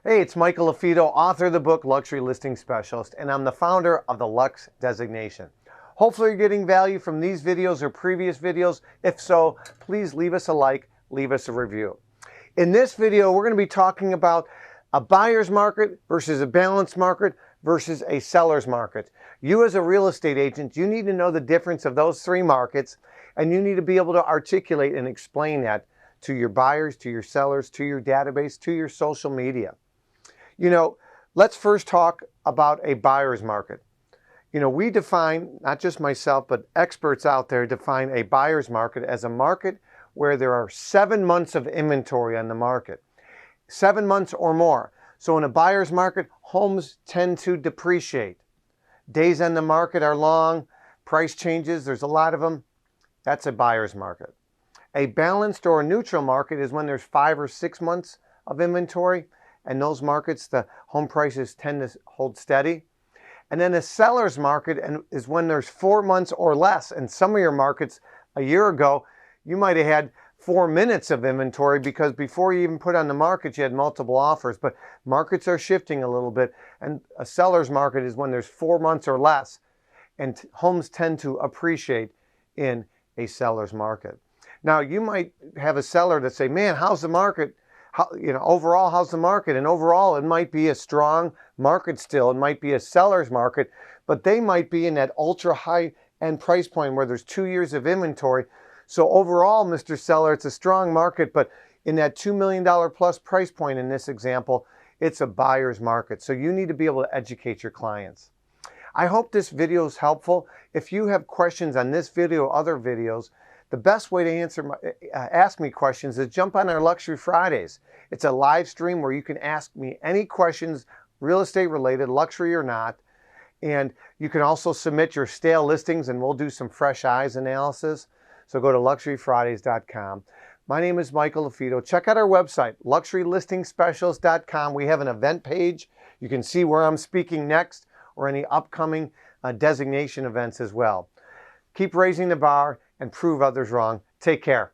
Hey, it's Michael LaFido, author of the book Luxury Listing Specialist, and I'm the founder of the Lux designation. Hopefully you're getting value from these videos or previous videos. If so, please leave us a like, leave us a review. In this video, we're going to be talking about a buyer's market versus a balanced market versus a seller's market. You as a real estate agent, you need to know the difference of those three markets, and you need to be able to articulate and explain that to your buyers, to your sellers, to your database, to your social media. You know, let's first talk about a buyer's market. You know, we define, not just myself, but experts out there define a buyer's market as a market where there are 7 months of inventory on the market. 7 months or more. So in a buyer's market, homes tend to depreciate. Days on the market are long, price changes, there's a lot of them. That's a buyer's market. A balanced or a neutral market is when there's 5 or 6 months of inventory. And those markets, the home prices tend to hold steady. And then a seller's market is when there's 4 months or less. In some of your markets, a year ago, you might have had 4 minutes of inventory because before you even put on the market, you had multiple offers. But markets are shifting a little bit. And a seller's market is when there's 4 months or less. And homes tend to appreciate in a seller's market. Now, you might have a seller that say, man, how's the market? Overall, how's the market? And overall, it might be a strong market still. It might be a seller's market, but they might be in that ultra high end price point where there's 2 years of inventory. So overall, Mr. Seller, it's a strong market, but in that $2 million plus price point in this example, it's a buyer's market. So you need to be able to educate your clients. I hope this video is helpful. If you have questions on this video or other videos, the best way to ask me questions is jump on our Luxury Fridays. It's a live stream where you can ask me any questions, real estate related, luxury or not. And you can also submit your stale listings and we'll do some fresh eyes analysis. So go to luxuryfridays.com. My name is Michael LaFido. Check out our website, luxurylistingspecialist.com. We have an event page. You can see where I'm speaking next or any upcoming designation events as well. Keep raising the bar and prove others wrong. Take care.